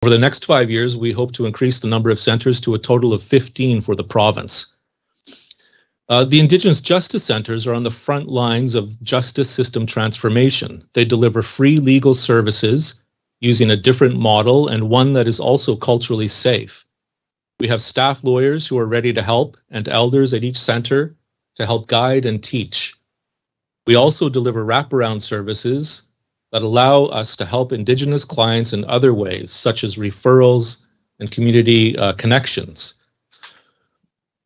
Over the next 5 years, we hope to increase the number of centres to a total of 15 for the province. The Indigenous Justice Centres are on the front lines of justice system transformation. They deliver free legal services using a different model and one that is also culturally safe. We have staff lawyers who are ready to help and elders at each centre to help guide and teach. We also deliver wraparound services that allow us to help Indigenous clients in other ways, such as referrals and community connections.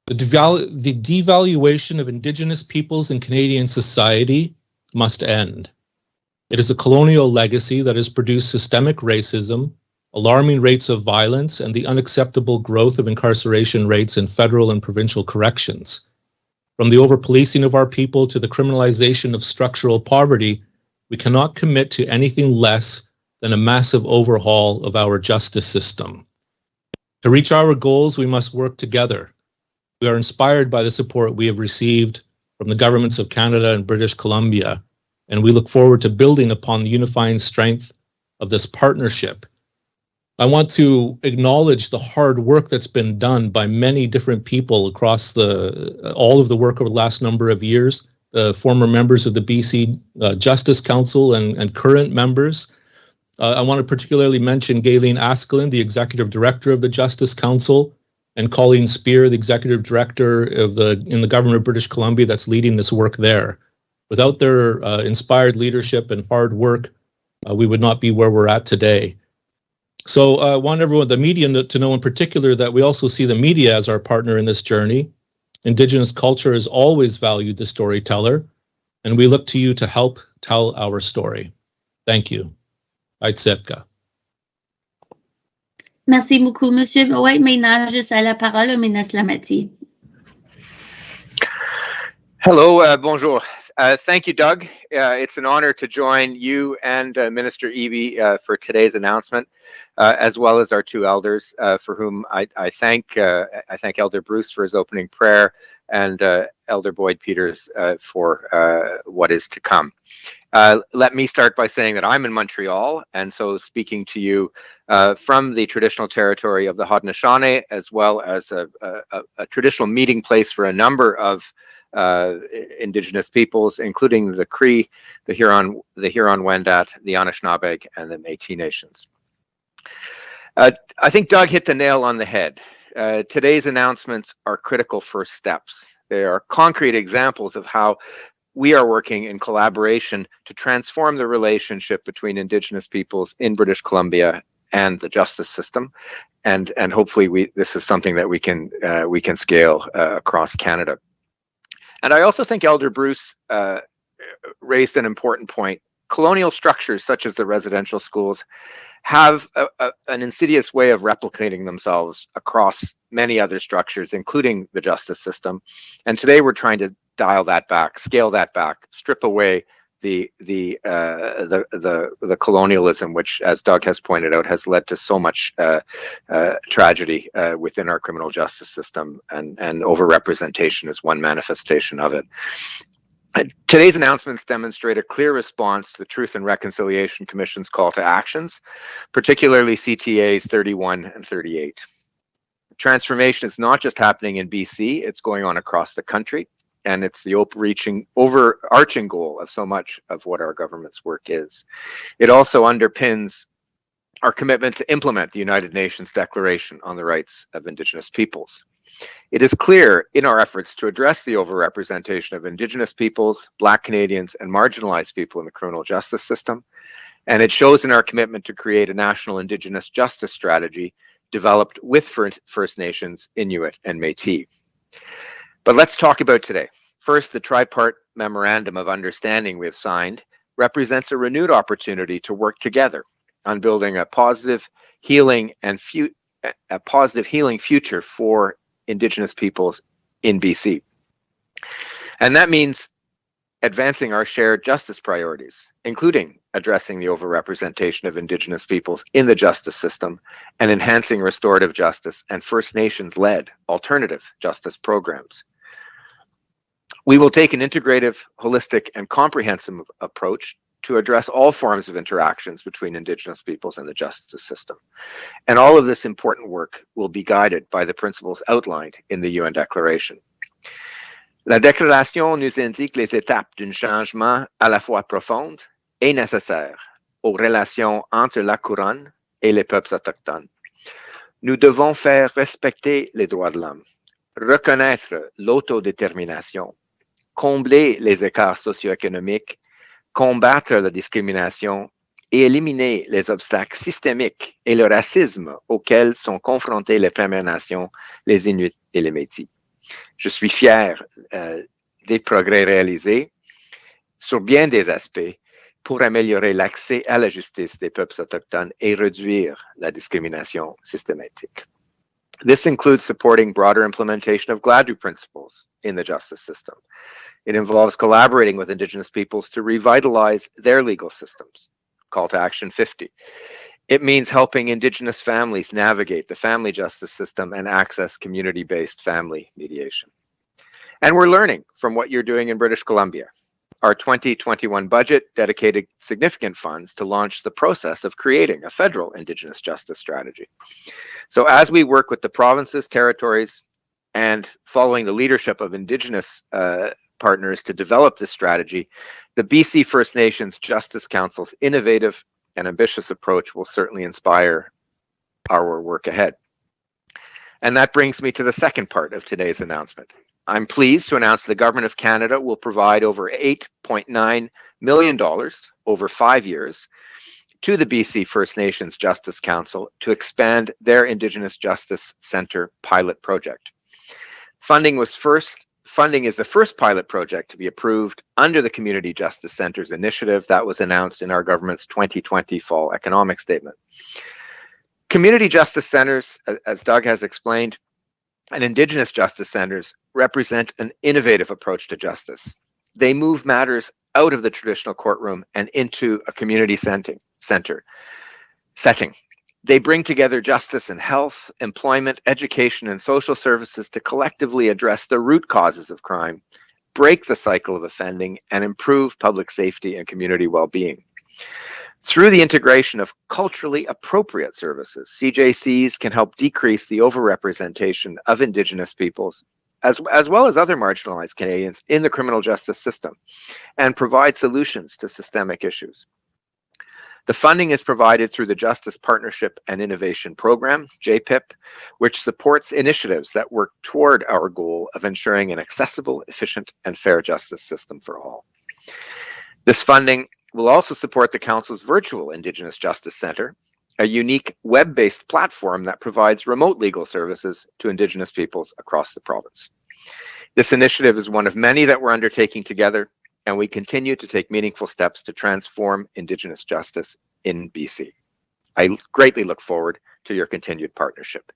The devaluation of Indigenous peoples in Canadian society must end. It is a colonial legacy that has produced systemic racism, alarming rates of violence, and the unacceptable growth of incarceration rates in federal and provincial corrections. From the over-policing of our people to the criminalization of structural poverty, we cannot commit to anything less than a massive overhaul of our justice system. To reach our goals, we must work together. We are inspired by the support we have received from the governments of Canada and British Columbia, and we look forward to building upon the unifying strength of this partnership. I want to acknowledge the hard work that's been done by many different people across all of the work over the last number of years, the former members of the BC Justice Council and current members. I want to particularly mention Gayleen Askelin, the Executive Director of the Justice Council, and Colleen Spear, the Executive Director in the Government of British Columbia that's leading this work there. Without their inspired leadership and hard work, we would not be where we're at today. So I want everyone, the media, to know in particular that we also see the media as our partner in this journey. Indigenous culture has always valued the storyteller, and we look to you to help tell our story. Thank you. Aitsepka. Merci beaucoup, Monsieur. Oui, maintenant, je cède la parole au ministre Lametti. Hello, bonjour. Thank you, Doug. It's an honor to join you and Minister Eby for today's announcement, as well as our two elders, for whom I thank Elder Bruce for his opening prayer and Elder Boyd Peters for what is to come. Let me start by saying that I'm in Montreal, and so speaking to you from the traditional territory of the Haudenosaunee, as well as a traditional meeting place for a number of Indigenous peoples, including the Cree, the Huron-Wendat, the Anishinaabe, and the Métis Nations. I think Doug hit the nail on the head. Today's announcements are critical first steps. They are concrete examples of how we are working in collaboration to transform the relationship between Indigenous peoples in British Columbia and the justice system, and hopefully this is something that we can scale across Canada. And I also think Elder Bruce raised an important point. Colonial structures such as the residential schools have an insidious way of replicating themselves across many other structures, including the justice system. And today we're trying to dial that back, scale that back, strip away the colonialism, which, as Doug has pointed out, has led to so much tragedy within our criminal justice system, and overrepresentation is one manifestation of it. Today's announcements demonstrate a clear response to the Truth and Reconciliation Commission's call to actions, particularly CTAs 31 and 38. Transformation is not just happening in BC, it's going on across the country. And it's the overarching goal of so much of what our government's work is. It also underpins our commitment to implement the United Nations Declaration on the Rights of Indigenous Peoples. It is clear in our efforts to address the overrepresentation of Indigenous peoples, Black Canadians, and marginalized people in the criminal justice system. And it shows in our commitment to create a national Indigenous justice strategy developed with First Nations, Inuit, and Métis. But let's talk about today. First, the Tripart Memorandum of Understanding we have signed represents a renewed opportunity to work together on building a positive, healing future for Indigenous peoples in BC. And that means advancing our shared justice priorities, including addressing the overrepresentation of Indigenous peoples in the justice system and enhancing restorative justice and First Nations-led alternative justice programs. We will take an integrative, holistic, and comprehensive approach to address all forms of interactions between Indigenous peoples and the justice system. And all of this important work will be guided by the principles outlined in the UN Declaration. La Déclaration nous indique les étapes d'un changement à la fois profond et nécessaire aux relations entre la couronne et les peuples autochtones. Nous devons faire respecter les droits de l'homme, reconnaître l'autodétermination, combler les écarts socio-économiques, combattre la discrimination et éliminer les obstacles systémiques et le racisme auxquels sont confrontées les Premières Nations, les Inuits et les Métis. Je suis fier des progrès réalisés sur bien des aspects pour améliorer l'accès à la justice des peuples autochtones et réduire la discrimination systématique. This includes supporting broader implementation of GLADU principles in the justice system. It involves collaborating with Indigenous peoples to revitalize their legal systems. Call to Action 50. It means helping Indigenous families navigate the family justice system and access community-based family mediation. And we're learning from what you're doing in British Columbia. Our 2021 budget dedicated significant funds to launch the process of creating a federal Indigenous justice strategy. So as we work with the provinces, territories, and following the leadership of Indigenous partners to develop this strategy, the BC First Nations Justice Council's innovative and ambitious approach will certainly inspire our work ahead. And that brings me to the second part of today's announcement. I'm pleased to announce the Government of Canada will provide over $8.9 million over 5 years to the BC First Nations Justice Council to expand their Indigenous Justice Centre pilot project. Funding is the first pilot project to be approved under the Community Justice Centres initiative that was announced in our government's 2020 fall economic statement. Community Justice Centres, as Doug has explained, and Indigenous Justice Centres represent an innovative approach to justice. They move matters out of the traditional courtroom and into a community setting. They bring together justice and health, employment, education, and social services to collectively address the root causes of crime, break the cycle of offending, and improve public safety and community well-being. Through the integration of culturally appropriate services, CJCs can help decrease the overrepresentation of Indigenous peoples, as well as other marginalized Canadians in the criminal justice system, and provide solutions to systemic issues. The funding is provided through the Justice Partnership and Innovation Program, JPIP, which supports initiatives that work toward our goal of ensuring an accessible, efficient, and fair justice system for all. This funding will also support the Council's virtual Indigenous Justice Centre, a unique web-based platform that provides remote legal services to Indigenous peoples across the province. This initiative is one of many that we're undertaking together, and we continue to take meaningful steps to transform Indigenous justice in BC. I greatly look forward to your continued partnership.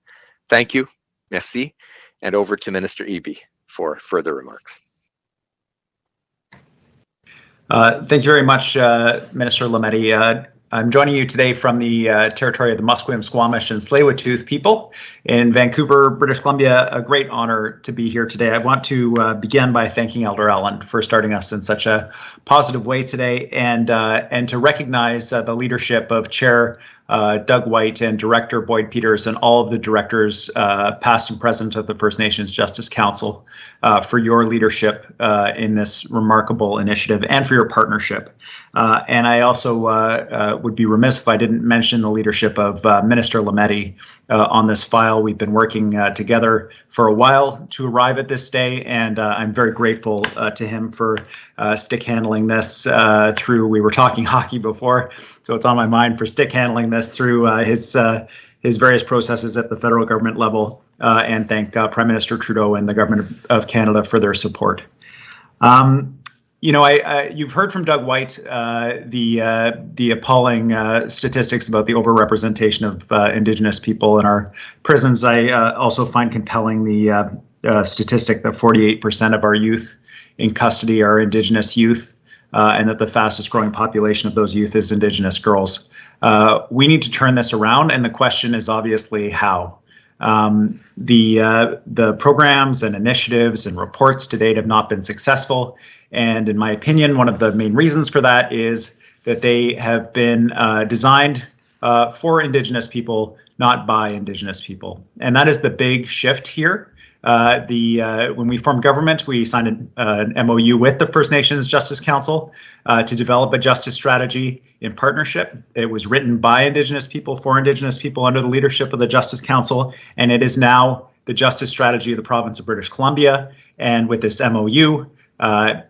Thank you, merci, and over to Minister Eby for further remarks. Thank you very much, Minister Lametti. I'm joining you today from the territory of the Musqueam, Squamish, and Tsleil-Waututh people in Vancouver, British Columbia. A great honor to be here today. I want to begin by thanking Elder Ellen for starting us in such a positive way today, and to recognize the leadership of Chair Doug White and Director Boyd Peters and all of the directors, past and present, of the First Nations Justice Council for your leadership in this remarkable initiative and for your partnership. And I also would be remiss if I didn't mention the leadership of Minister Lametti on this file. We've been working together for a while to arrive at this day, and I'm very grateful to him for stick handling this through, we were talking hockey before, so it's on my mind, for stick handling this through his various processes at the federal government level, and thank Prime Minister Trudeau and the Government of Canada for their support. You know, you've heard from Doug White the appalling statistics about the overrepresentation of Indigenous people in our prisons. I also find compelling the statistic that 48% of our youth in custody are Indigenous youth, and that the fastest growing population of those youth is Indigenous girls. We need to turn this around, and the question is obviously how. The programs and initiatives and reports to date have not been successful. And in my opinion, one of the main reasons for that is that they have been designed for Indigenous people, not by Indigenous people. And that is the big shift here. When we formed government, we signed an MOU with the First Nations Justice Council to develop a justice strategy in partnership. It was written by Indigenous people for Indigenous people under the leadership of the Justice Council, and it is now the justice strategy of the province of British Columbia. And with this MOU,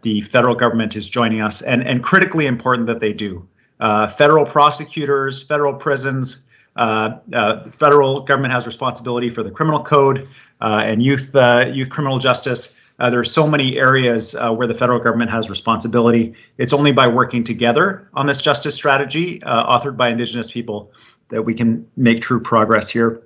the federal government is joining us, and critically important that they do. Federal prosecutors, federal prisons, federal government has responsibility for the criminal code and youth criminal justice. There are so many areas where the federal government has responsibility. It's only by working together on this justice strategy authored by Indigenous people that we can make true progress here.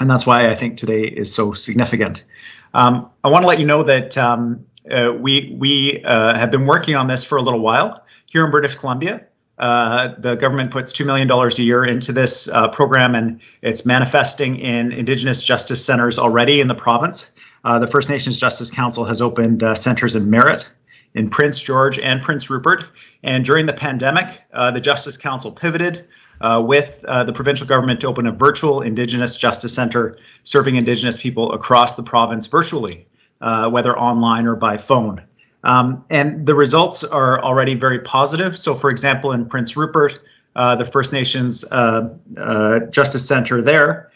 And that's why I think today is so significant. I want to let you know that we have been working on this for a little while here in British Columbia. The government puts $2 million a year into this program, and it's manifesting in Indigenous justice centers already in the province. The First Nations Justice Council has opened centers in Merritt, in Prince George, and Prince Rupert. And during the pandemic, the Justice Council pivoted with the provincial government to open a virtual Indigenous justice center serving Indigenous people across the province virtually, whether online or by phone. And the results are already very positive. So, for example, in Prince Rupert, the First Nations Justice Center there,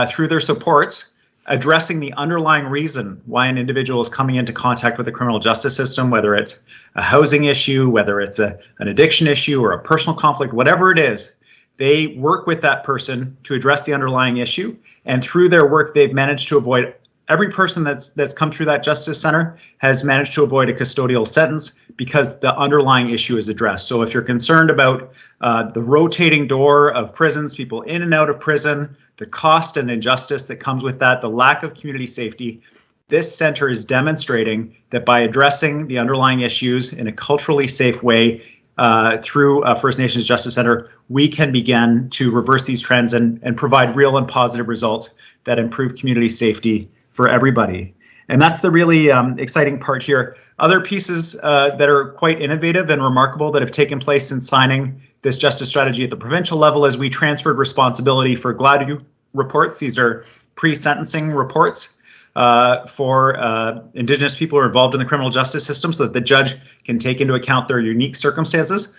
through their supports, addressing the underlying reason why an individual is coming into contact with the criminal justice system, whether it's a housing issue, whether it's an addiction issue or a personal conflict, whatever it is, they work with that person to address the underlying issue. And through their work, they've managed to avoid every person that's come through that justice center has managed to avoid a custodial sentence because the underlying issue is addressed. So if you're concerned about the rotating door of prisons, people in and out of prison, the cost and injustice that comes with that, the lack of community safety, this center is demonstrating that by addressing the underlying issues in a culturally safe way through First Nations Justice Center, we can begin to reverse these trends and provide real and positive results that improve community safety for everybody. And that's the really exciting part here. Other pieces that are quite innovative and remarkable that have taken place since signing this justice strategy at the provincial level is we transferred responsibility for GLADU reports. These are pre-sentencing reports for Indigenous people who are involved in the criminal justice system so that the judge can take into account their unique circumstances.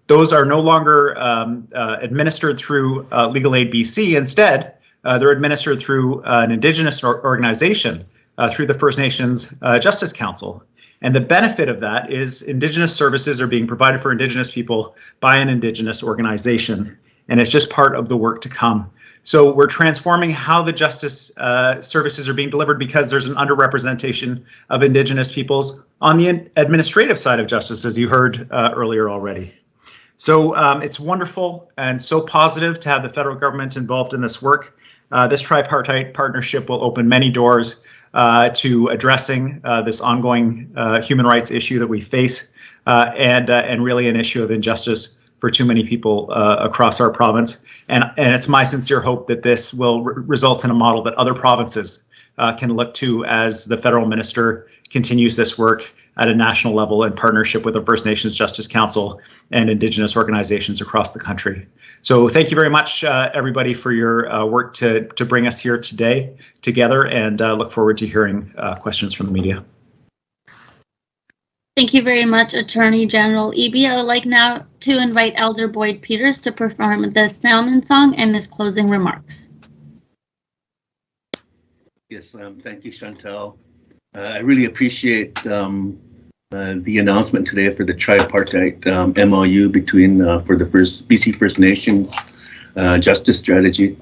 Those are no longer administered through Legal Aid BC. Instead, they're administered through an Indigenous organization through the First Nations Justice Council. And the benefit of that is Indigenous services are being provided for Indigenous people by an Indigenous organization. And it's just part of the work to come. So we're transforming how the justice services are being delivered because there's an underrepresentation of Indigenous peoples on the administrative side of justice, as you heard earlier already. So it's wonderful and so positive to have the federal government involved in this work. This tripartite partnership will open many doors to addressing this ongoing human rights issue that we face and really an issue of injustice for too many people across our province. And it's my sincere hope that this will result in a model that other provinces can look to as the federal minister continues this work at a national level in partnership with the First Nations Justice Council and Indigenous organizations across the country. So thank you very much, everybody, for your work to bring us here today together, and look forward to hearing questions from the media. Thank you very much, Attorney General Eby. I would like now to invite Elder Boyd Peters to perform the Salmon Song and his closing remarks. Yes, thank you, Chantal. I really appreciate the announcement today for the tripartite MOU between for the BC First Nations Justice Strategy.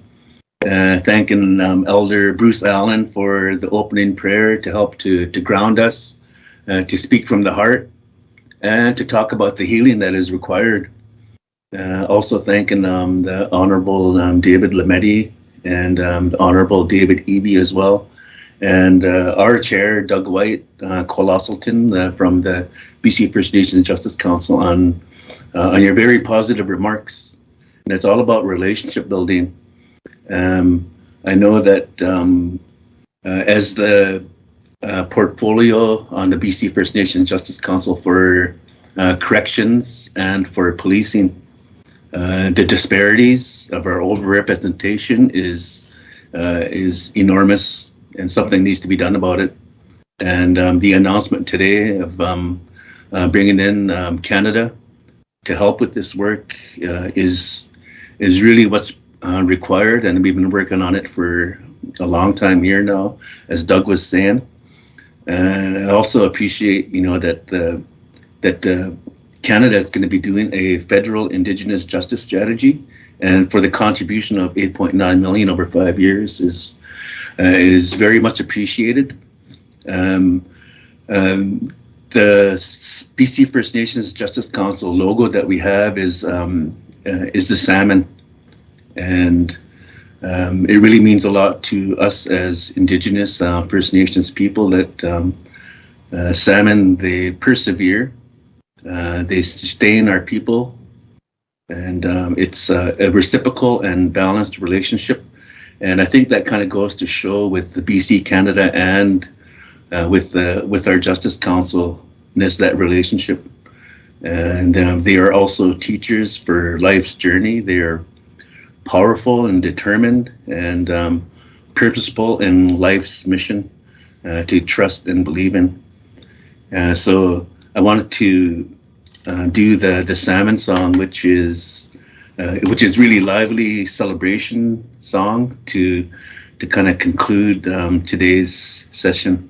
Thanking Elder Bruce Allen for the opening prayer to help to ground us, to speak from the heart, and to talk about the healing that is required. Also thanking the Honorable David Lametti and the Honorable David Eby as well. And our chair, Doug White, Colossalton, from the BC First Nations Justice Council on your very positive remarks. And it's all about relationship building. I know that as the portfolio on the BC First Nations Justice Council for corrections and for policing, The disparities of our overrepresentation is enormous, and something needs to be done about it. And the announcement today of bringing in Canada to help with this work is really what's required, and we've been working on it for a long time here now, as Doug was saying. And I also appreciate, that Canada is going to be doing a federal Indigenous justice strategy, and for the contribution of 8.9 million over 5 years is very much appreciated. The BC First Nations Justice Council logo that we have is the salmon, and it really means a lot to us as Indigenous First Nations people that salmon, they persevere. They sustain our people, and it's a reciprocal and balanced relationship. And I think that kind of goes to show with the BC Canada and with our Justice Council, that relationship. And they are also teachers for life's journey. They are powerful and determined and purposeful in life's mission to trust and believe in. So I wanted to do the salmon song, which is really lively celebration song to kind of conclude today's session.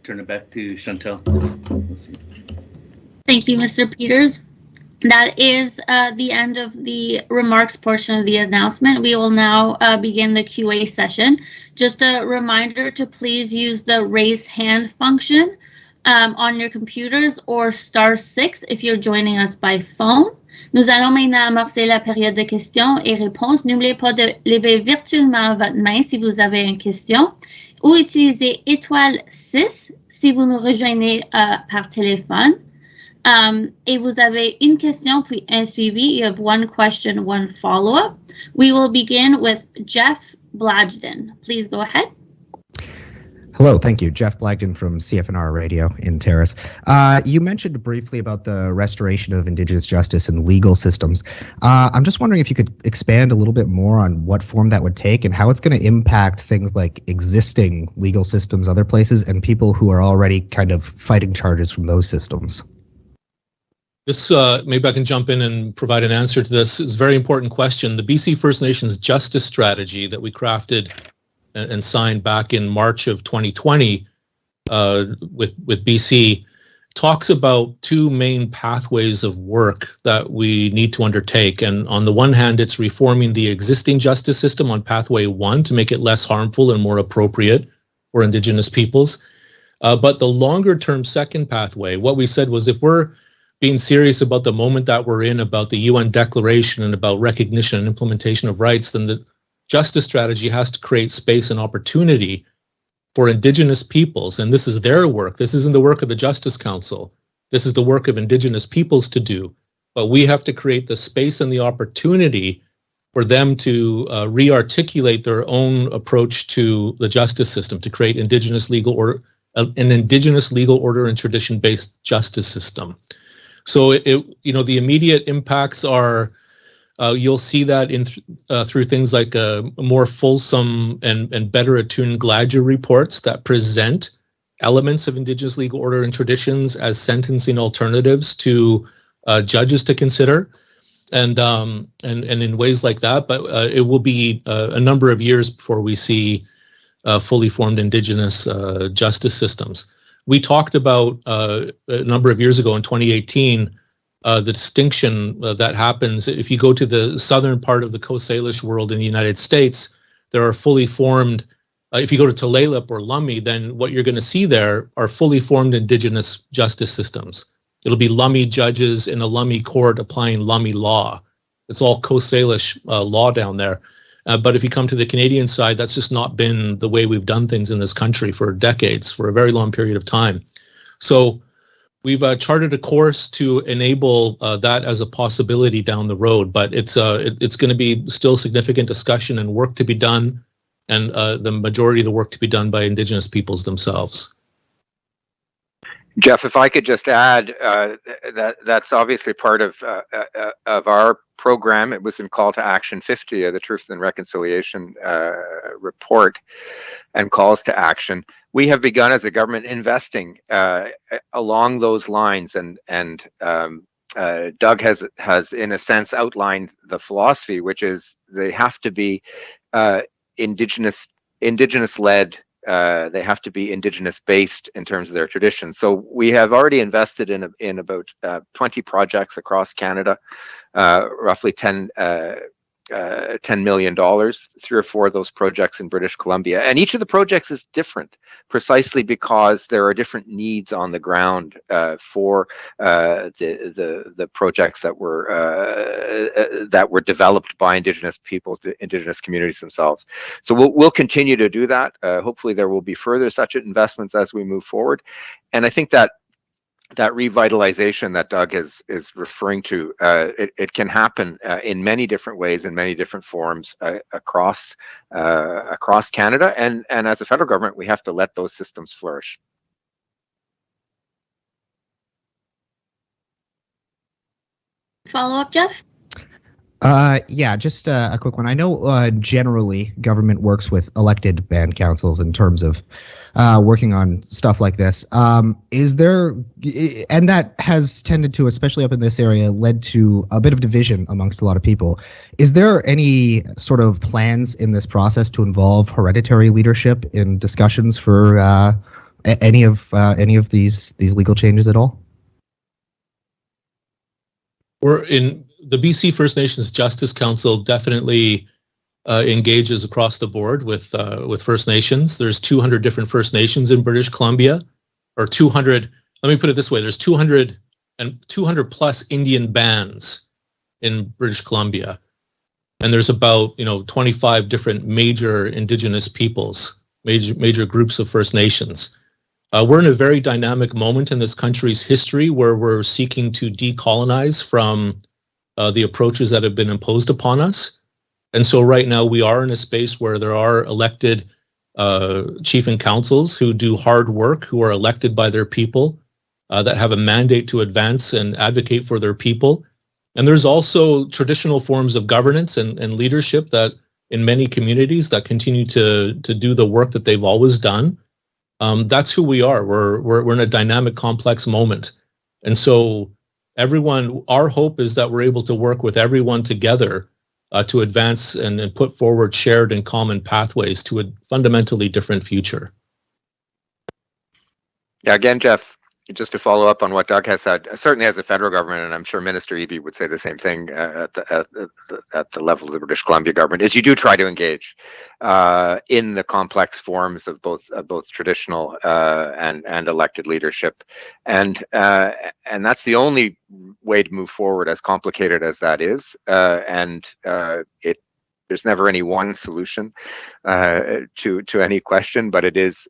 Turn it back to Chantal. Thank you, Mr. Peters. That is the end of the remarks portion of the announcement. We will now begin the QA session. Just a reminder to please use the raise hand function on your computers, or *6 if you're joining us by phone. Nous allons maintenant amorcer la période de questions et réponses. N'oubliez pas de lever virtuellement votre main si vous avez une question, ou utilisez *6 si vous nous rejoignez par téléphone. Et vous avez une question puis un suivi. You have one question, one follow-up. We will begin with Jeff Blagden. Please go ahead. Hello, thank you. Jeff Blagden from CFNR Radio in Terrace. You mentioned briefly about the restoration of Indigenous justice and legal systems. I'm just wondering if you could expand a little bit more on what form that would take and how it's going to impact things like existing legal systems other places and people who are already kind of fighting charges from those systems. This, maybe I can jump in and provide an answer to this. It's a very important question. The BC First Nations Justice Strategy that we crafted and signed back in March of 2020 with BC talks about two main pathways of work that we need to undertake. And on the one hand, it's reforming the existing justice system on pathway 1 to make it less harmful and more appropriate for Indigenous peoples. But the longer term second pathway, what we said was, if we're being serious about the moment that we're in, about the UN Declaration and about recognition and implementation of rights, then the justice strategy has to create space and opportunity for Indigenous peoples. And this is their work. This isn't the work of the Justice Council. This is the work of Indigenous peoples to do. But we have to create the space and the opportunity for them to re-articulate their own approach to the justice system, to create Indigenous legal order, an Indigenous legal order and tradition-based justice system. So the immediate impacts are You'll see that through things like more fulsome and better attuned Gladger reports that present elements of Indigenous legal order and traditions as sentencing alternatives to judges to consider, and in ways like that. But it will be a number of years before we see fully formed Indigenous justice systems. We talked about a number of years ago in 2018. The distinction that happens if you go to the southern part of the Coast Salish world in the United States, there are fully formed, if you go to Tulalip or Lummi, then what you're going to see there are fully formed Indigenous justice systems. It'll be Lummi judges in a Lummi court applying Lummi law. It's all Coast Salish law down there. But if you come to the Canadian side, that's just not been the way we've done things in this country for decades, for a very long period of time. So we've charted a course to enable that as a possibility down the road, but it's going to be still significant discussion and work to be done, and the majority of the work to be done by Indigenous peoples themselves. Jeff, if I could just add, that's obviously part of our program. It was in Call to Action 50, the Truth and Reconciliation report, and calls to action. We have begun as a government investing along those lines, and Doug has in a sense outlined the philosophy, which is they have to be Indigenous led. They have to be Indigenous based in terms of their traditions. So we have already invested in about 20 projects across Canada, roughly $10 million, 3 or 4 of those projects in British Columbia. And each of the projects is different, precisely because there are different needs on the ground for the projects that were developed by Indigenous peoples, the Indigenous communities themselves. So we'll continue to do that. Hopefully there will be further such investments as we move forward. And I think that revitalization that Doug is referring to, it can happen in many different ways, in many different forms across Canada, and as a federal government, we have to let those systems flourish. Follow up, Jeff? Yeah, just a quick one. I know generally government works with elected band councils in terms of working on stuff like this. Is there, and that has tended to, especially up in this area, led to a bit of division amongst a lot of people. Is there any sort of plans in this process to involve hereditary leadership in discussions for any of these legal changes at all? We're in the BC First Nations Justice Council definitely engages across the board with First Nations. There's 200 different First Nations in British Columbia, or 200. Let me put it this way: there's 200 plus Indian bands in British Columbia, and there's about 25 different major Indigenous peoples, major groups of First Nations. We're in a very dynamic moment in this country's history where we're seeking to decolonize from the approaches that have been imposed upon us. And so right now we are in a space where there are elected chief and councils who do hard work, who are elected by their people, that have a mandate to advance and advocate for their people. And there's also traditional forms of governance and leadership that in many communities that continue to do the work that they've always done. That's who we are. We're in a dynamic, complex moment. And so everyone, our hope is that we're able to work with everyone together to advance and put forward shared and common pathways to a fundamentally different future. Yeah, again, Jeff, just to follow up on what Doug has said, certainly as a federal government, and I'm sure Minister Eby would say the same thing at the level of the British Columbia government, is you do try to engage in the complex forms of both traditional and elected leadership, and that's the only way to move forward, as complicated as that is, there's never any one solution to any question, but it is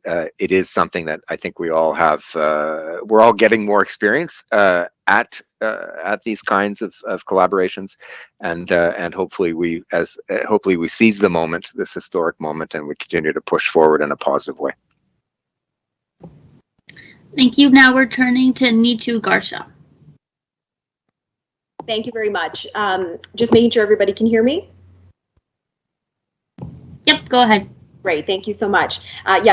something that I think we all have. We're all getting more experience at these kinds of collaborations, and hopefully we seize the moment, this historic moment, and we continue to push forward in a positive way. Thank you. Now we're turning to Neetu Garsha. Thank you very much. Just making sure everybody can hear me. Yep, go ahead. Great, thank you so much.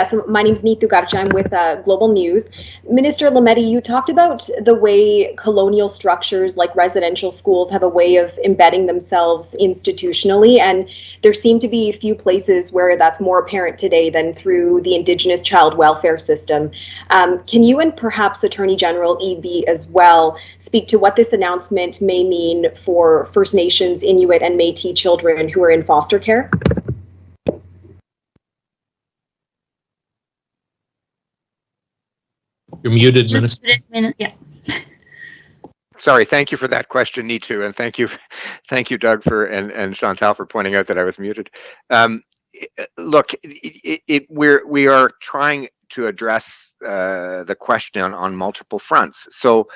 So my name is Neetu Garcha. I'm with Global News. Minister Lametti, you talked about the way colonial structures like residential schools have a way of embedding themselves institutionally, and there seem to be few places where that's more apparent today than through the Indigenous child welfare system. Can you and perhaps Attorney General Eby as well speak to what this announcement may mean for First Nations, Inuit, and Métis children who are in foster care? You're muted, Minister. Yeah. Sorry, thank you for that question, Neetu, and thank you, Doug, and Chantal for pointing out that I was muted. Look, we are trying to address the question on multiple fronts. So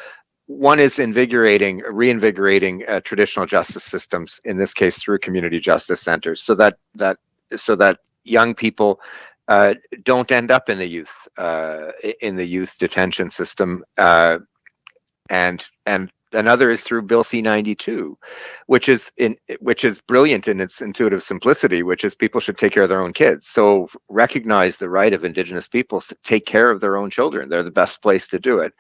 one is reinvigorating traditional justice systems, in this case through community justice centers, so that young people don't end up in the youth detention system, and another is through Bill C-92, which is brilliant in its intuitive simplicity, which is people should take care of their own kids. So recognize the right of Indigenous peoples to take care of their own children. They're the best place to do it,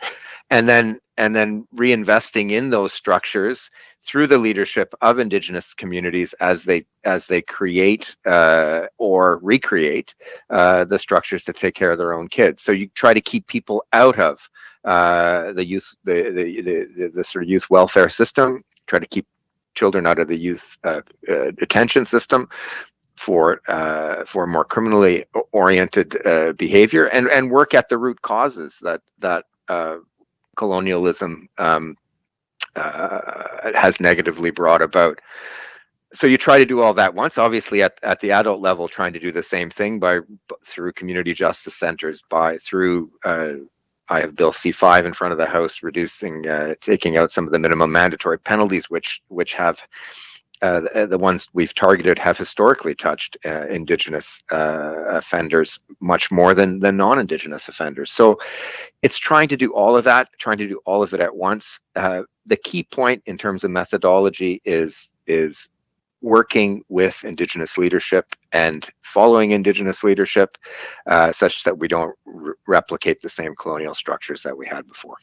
and then reinvesting in those structures through the leadership of Indigenous communities as they create or recreate the structures to take care of their own kids. So you try to keep people out of the sort of youth welfare system. Try to keep children out of the youth detention system for more criminally oriented behavior, and work at the root causes that colonialism has negatively brought about. So you try to do all that once. Obviously, at the adult level, trying to do the same thing through community justice centers, through I have Bill C-5 in front of the House, taking out some of the minimum mandatory penalties, which have the ones we've targeted have historically touched Indigenous offenders much more than non-Indigenous offenders. So it's trying to do all of that, trying to do all of it at once. The key point in terms of methodology is working with Indigenous leadership and following Indigenous leadership such that we don't replicate the same colonial structures that we had before.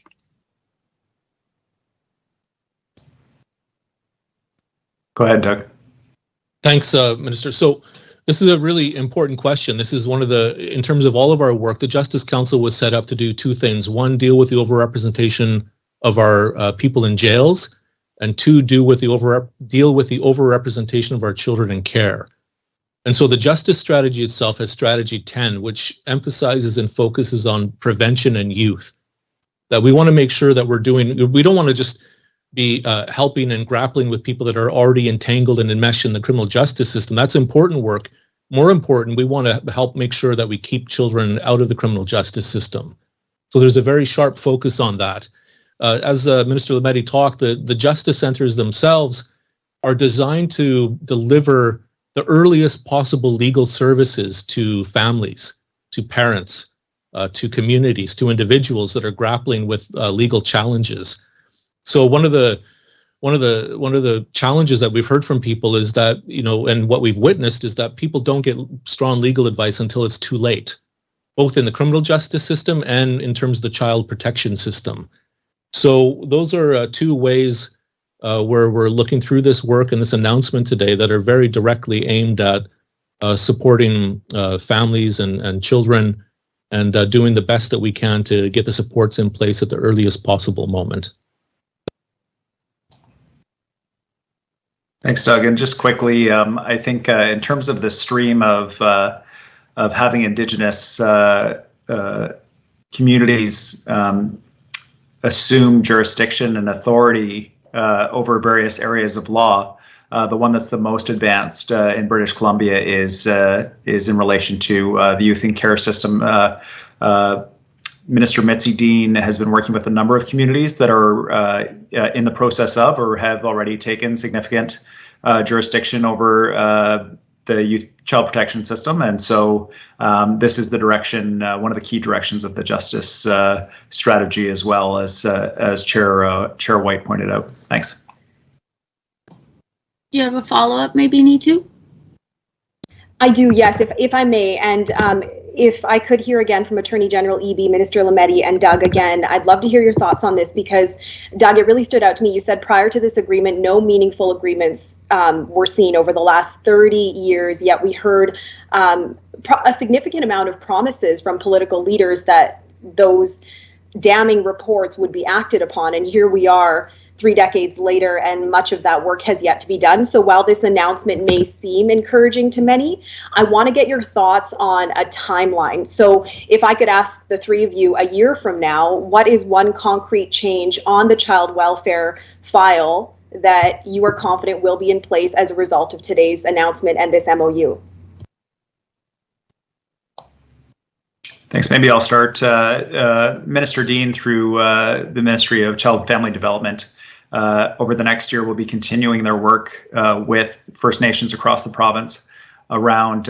Go ahead, Doug. Thanks, Minister. So this is a really important question. This is one of in terms of all of our work, the Justice Council was set up to do two things. One, deal with the overrepresentation of our people in jails, and two, deal with the overrepresentation of our children in care. And so the justice strategy itself has strategy 10, which emphasizes and focuses on prevention and youth. That we want to make sure that we don't want to just be helping and grappling with people that are already entangled and enmeshed in the criminal justice system. That's important work. More important, we want to help make sure that we keep children out of the criminal justice system. So there's a very sharp focus on that. As Minister Lametti talked, the justice centers themselves are designed to deliver the earliest possible legal services to families, to parents, to communities, to individuals that are grappling with legal challenges. So one of the challenges that we've heard from people is that, and what we've witnessed is that people don't get strong legal advice until it's too late, both in the criminal justice system and in terms of the child protection system. So those are two ways where we're looking through this work and this announcement today that are very directly aimed at supporting families and children, and doing the best that we can to get the supports in place at the earliest possible moment. Thanks, Doug. And just quickly, I think in terms of the stream of having Indigenous communities assume jurisdiction and authority over various areas of law, the one that's the most advanced in British Columbia is in relation to the youth and care system. Minister Mitzi Dean has been working with a number of communities that are in the process of or have already taken significant jurisdiction over the youth child protection system. And so this is the direction, one of the key directions of the justice strategy, as well as Chair White pointed out. Thanks. You have a follow-up, maybe, Neetu? I do, yes, if I may. And if I could hear again from Attorney General Eby, Minister Lametti, and Doug again, I'd love to hear your thoughts on this because, Doug, it really stood out to me. You said prior to this agreement, no meaningful agreements were seen over the last 30 years, yet we heard a significant amount of promises from political leaders that those damning reports would be acted upon. And here we are 3 decades later, and much of that work has yet to be done. So while this announcement may seem encouraging to many, I want to get your thoughts on a timeline. So if I could ask the three of you, a year from now, what is one concrete change on the child welfare file that you are confident will be in place as a result of today's announcement and this MOU? Thanks. Maybe I'll start. Minister Dean, through the Ministry of Child and Family Development, over the next year, will be continuing their work with First Nations across the province around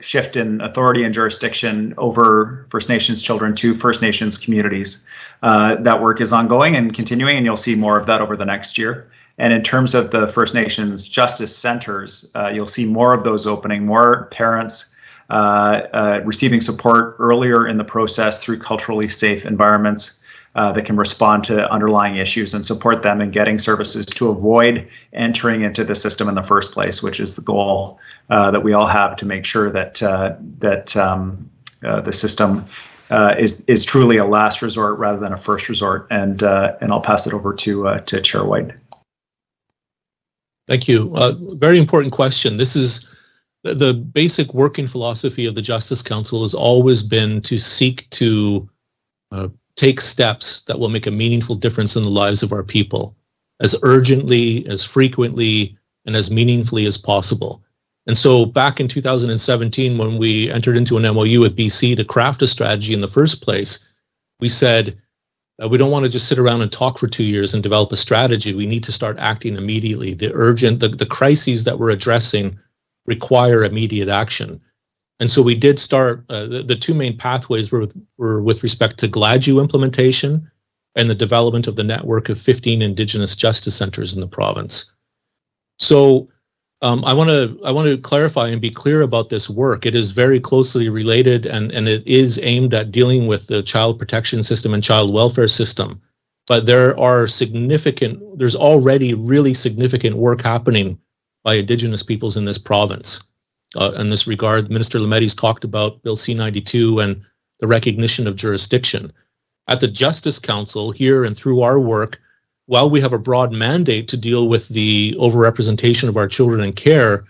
shift in authority and jurisdiction over First Nations children to First Nations communities. That work is ongoing and continuing, and you'll see more of that over the next year. And in terms of the First Nations Justice Centres, you'll see more of those opening, more parents receiving support earlier in the process through culturally safe environments that can respond to underlying issues and support them in getting services to avoid entering into the system in the first place, which is the goal that we all have to make sure that the system is truly a last resort rather than a first resort. And I'll pass it over to Chair White. Thank you. Very important question. This is the basic working philosophy of the Justice Council has always been to seek to take steps that will make a meaningful difference in the lives of our people as urgently, as frequently, and as meaningfully as possible. And so back in 2017, when we entered into an MOU with BC to craft a strategy in the first place, we said, we don't want to just sit around and talk for 2 years and develop a strategy. We need to start acting immediately. The crises that we're addressing require immediate action. And so we did start, the two main pathways were with respect to GLADU implementation and the development of the network of 15 Indigenous Justice Centres in the province. So I want to clarify and be clear about this work. It is very closely related and it is aimed at dealing with the child protection system and child welfare system. But there's already really significant work happening by Indigenous peoples in this province. In this regard, Minister Lametti's talked about Bill C-92 and the recognition of jurisdiction. At the Justice Council, here and through our work, while we have a broad mandate to deal with the overrepresentation of our children in care,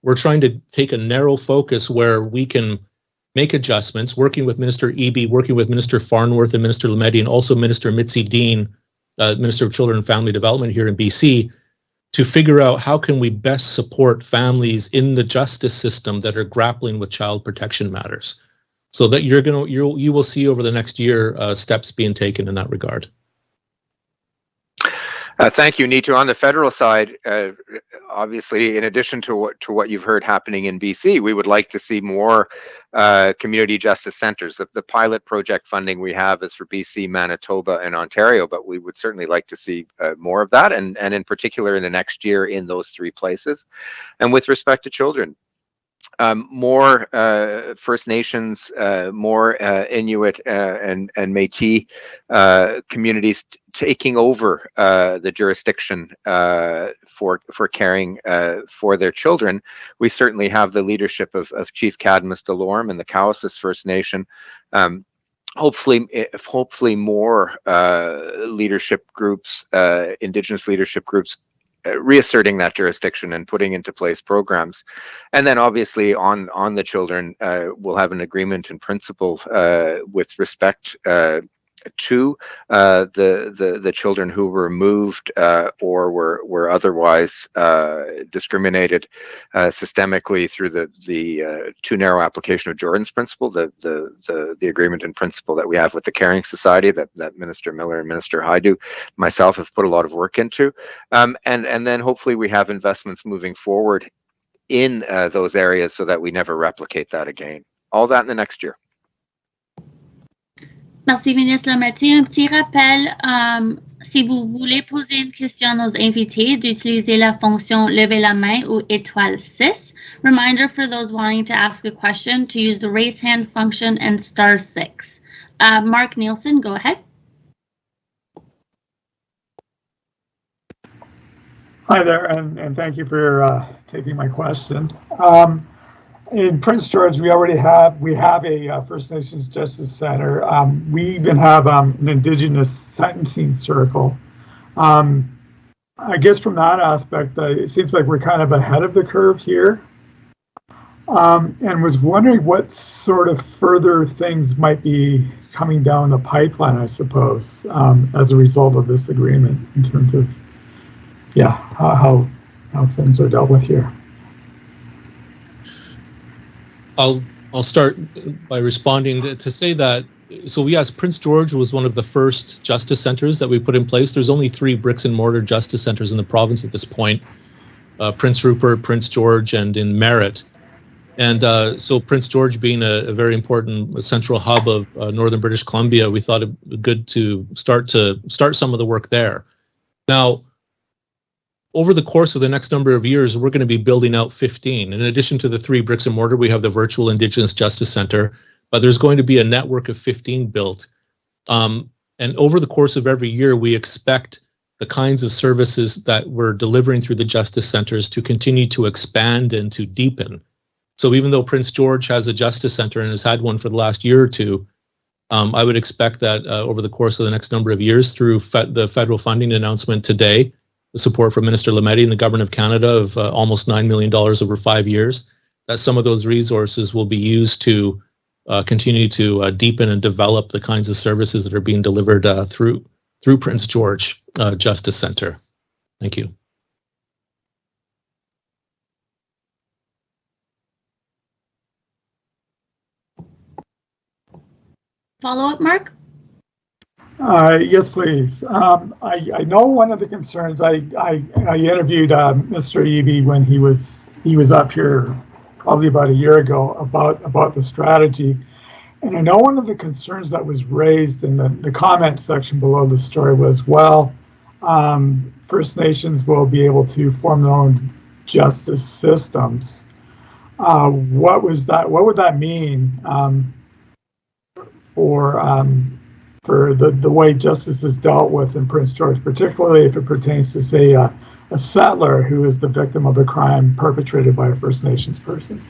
we're trying to take a narrow focus where we can make adjustments, working with Minister Eby, working with Minister Farnworth and Minister Lametti, and also Minister Mitzi Dean, Minister of Children and Family Development here in BC, to figure out how can we best support families in the justice system that are grappling with child protection matters. So that you will see over the next year steps being taken in that regard. Thank you, Neetu. On the federal side, obviously, in addition to what you've heard happening in BC, we would like to see more community justice centers. The pilot project funding we have is for BC, Manitoba, and Ontario, but we would certainly like to see more of that, and in particular in the next year in those 3 places. And with respect to children, more First Nations, more Inuit and Métis communities taking over the jurisdiction for caring for their children. We certainly have the leadership of Chief Cadmus Delorme and the Cowessess First Nation. Hopefully more leadership groups, Indigenous leadership groups, reasserting that jurisdiction and putting into place programs. And then obviously on the children, we'll have an agreement in principle with respect to the children who were removed or were otherwise discriminated systemically through the too narrow application of Jordan's principle, the agreement in principle that we have with the Caring Society that Minister Miller and Minister Hajdu, myself, have put a lot of work into, and then hopefully we have investments moving forward in those areas so that we never replicate that again. All that in the next year. Merci, Ministre Lametti. Un petit rappel, si vous voulez poser une question à nos invités, d'utiliser la fonction lever la main ou étoile 6. Reminder for those wanting to ask a question to use the raise hand function and *6. Mark Nielsen, go ahead. Hi there, and thank you for taking my question. In Prince George, we have a First Nations Justice Center. We even have an Indigenous sentencing circle. I guess from that aspect, it seems like we're kind of ahead of the curve here. And was wondering what sort of further things might be coming down the pipeline, I suppose, as a result of this agreement in terms of, how things are dealt with here. I'll start by responding to say that, so yes, Prince George was one of the first justice centers that we put in place. There's only 3 bricks and mortar justice centers in the province at this point, Prince Rupert, Prince George, and in Merritt. And so Prince George being a very important central hub of northern British Columbia, we thought it good to start some of the work there. Now, over the course of the next number of years, we're going to be building out 15. In addition to the 3 bricks and mortar, we have the virtual Indigenous Justice Center, but there's going to be a network of 15 built. And over the course of every year, we expect the kinds of services that we're delivering through the Justice Centers to continue to expand and to deepen. So even though Prince George has a Justice Center and has had one for the last year or two, I would expect that over the course of the next number of years, through the federal funding announcement today, the support from Minister Lametti and the Government of Canada of almost $9 million over 5 years, that some of those resources will be used to continue to deepen and develop the kinds of services that are being delivered through Prince George Justice Center. Thank you. Follow-up, Mark? Yes, please. I know one of the concerns. I interviewed Mr. Eby when he was up here probably about a year ago about the strategy, and I know one of the concerns that was raised in the comment section below the story was, well, First Nations will be able to form their own justice systems. What was that? What would that mean for the way justice is dealt with in Prince George, particularly if it pertains to, say, a settler who is the victim of a crime perpetrated by a First Nations person?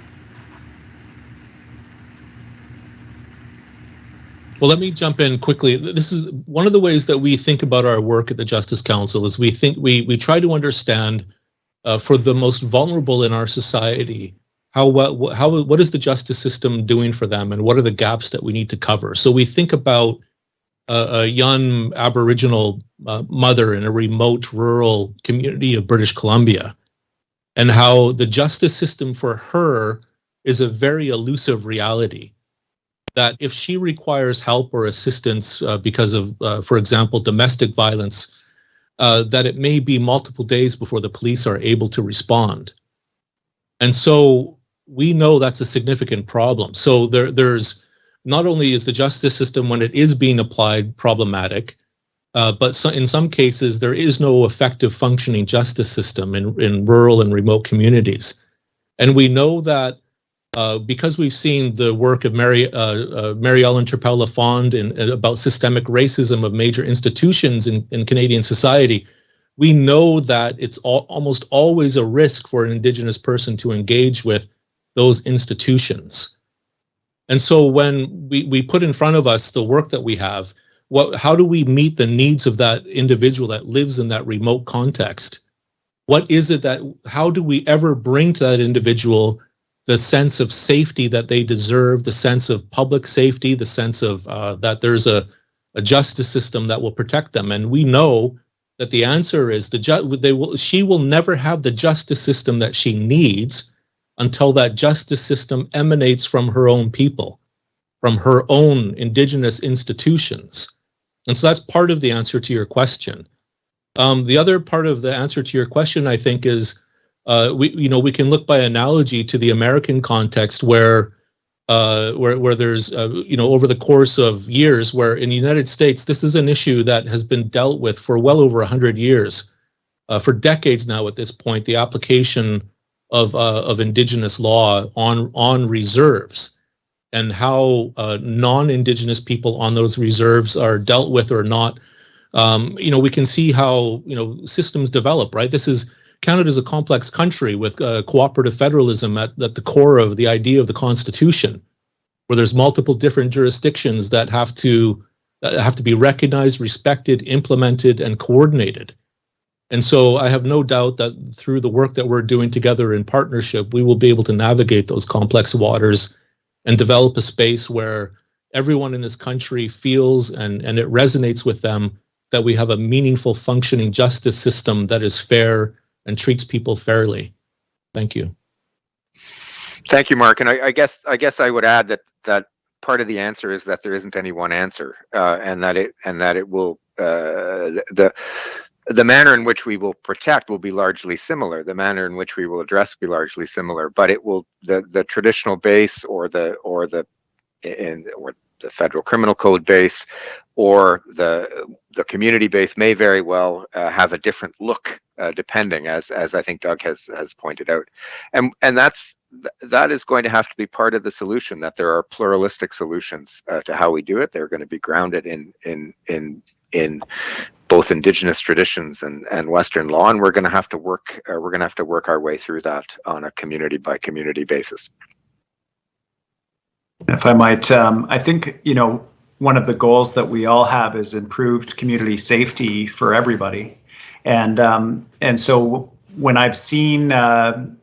Well, let me jump in quickly. This is one of the ways that we think about our work at the Justice Council is we try to understand for the most vulnerable in our society, what is the justice system doing for them and what are the gaps that we need to cover? So we think about a young Aboriginal mother in a remote rural community of British Columbia and how the justice system for her is a very elusive reality. That if she requires help or assistance because of, for example, domestic violence, that it may be multiple days before the police are able to respond. And so we know that's a significant problem. So there's not only is the justice system, when it is being applied, problematic, but in some cases, there is no effective functioning justice system in rural and remote communities. And we know that because we've seen the work of Mary Ellen Turpel-Lafond about systemic racism of major institutions in Canadian society, we know that it's almost always a risk for an Indigenous person to engage with those institutions. And so when we put in front of us the work that we have, how do we meet the needs of that individual that lives in that remote context? What is it how do we ever bring to that individual the sense of safety that they deserve, the sense of public safety, the sense of that there's a justice system that will protect them? And we know that the answer is she will never have the justice system that she needs until that justice system emanates from her own people, from her own Indigenous institutions. And so that's part of the answer to your question. The other part of the answer to your question, I think, is we can look by analogy to the American context where where there's, over the course of years, where in the United States, this is an issue that has been dealt with for well over 100 years. For decades now at this point, the application of Indigenous law on reserves and how non-Indigenous people on those reserves are dealt with or not. We can see how, systems develop, right? Canada's a complex country with cooperative federalism at the core of the idea of the Constitution, where there's multiple different jurisdictions that have to be recognized, respected, implemented, and coordinated. And so I have no doubt that through the work that we're doing together in partnership, we will be able to navigate those complex waters and develop a space where everyone in this country feels and it resonates with them that we have a meaningful, functioning justice system that is fair and treats people fairly. Thank you. Thank you, Mark. And I guess I would add that part of the answer is that there isn't any one answer, and that it will the manner in which we will protect will be largely similar. The manner in which we will address will be largely similar, but it will the traditional base or the federal criminal code base or the community base may very well have a different look, depending, as I think Doug has pointed out, and that is going to have to be part of the solution. That there are pluralistic solutions to how we do it. They're going to be grounded in both Indigenous traditions and Western law, and we're going to have to work our way through that on a community by community basis. If I might, I think, one of the goals that we all have is improved community safety for everybody. And so when I've seen the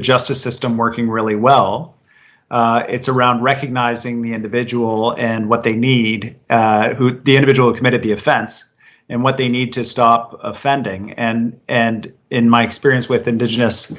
justice system working really well, it's around recognizing the individual and what they need, the individual who committed the offense and what they need to stop offending. And in my experience with Indigenous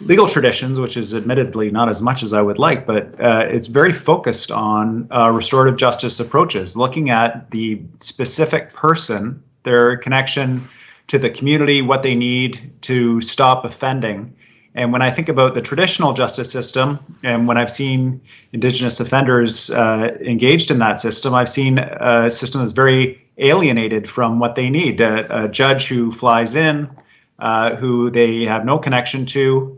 legal traditions, which is admittedly not as much as I would like, but it's very focused on restorative justice approaches, looking at the specific person, their connection to the community, what they need to stop offending. And when I think about the traditional justice system, and when I've seen Indigenous offenders engaged in that system, I've seen a system that's very alienated from what they need. A judge who flies in, who they have no connection to,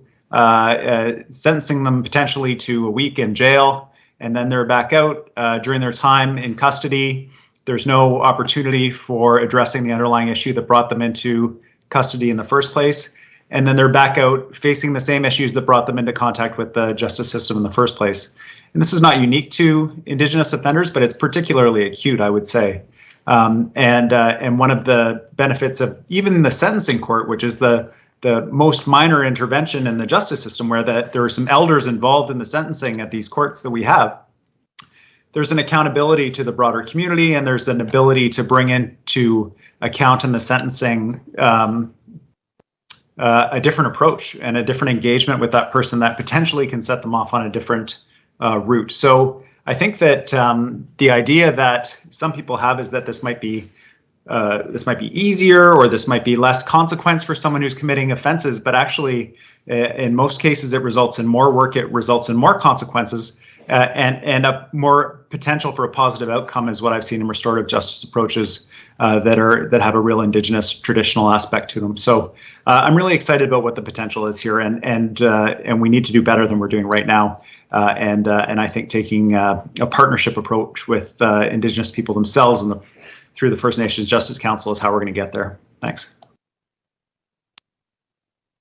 sentencing them potentially to a week in jail, and then they're back out during their time in custody. There's no opportunity for addressing the underlying issue that brought them into custody in the first place. And then they're back out facing the same issues that brought them into contact with the justice system in the first place. And this is not unique to Indigenous offenders, but it's particularly acute, I would say. And one of the benefits of even the sentencing court, which is the most minor intervention in the justice system, where there are some elders involved in the sentencing at these courts that we have, there's an accountability to the broader community, and there's an ability to bring into account in the sentencing a different approach and a different engagement with that person that potentially can set them off on a different route. So I think that the idea that some people have is that this might be easier, or this might be less consequence for someone who's committing offenses, but actually in most cases it results in more work, it results in more consequences, and a more potential for a positive outcome is what I've seen in restorative justice approaches that have a real Indigenous traditional aspect to them. So I'm really excited about what the potential is here, and we need to do better than we're doing right now. And I think taking a partnership approach with Indigenous people themselves and through the First Nations Justice Council is how we're going to get there. Thanks.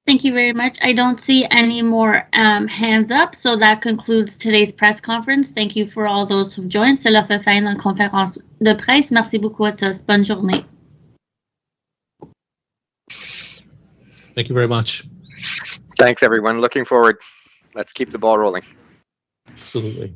Thank you very much. I don't see any more hands up, so that concludes today's press conference. Thank you for all those who've joined. Cela fait fin de la conférence de presse. Merci beaucoup à tous. Bonne journée. Thank you very much. Thanks, everyone. Looking forward. Let's keep the ball rolling. Absolutely.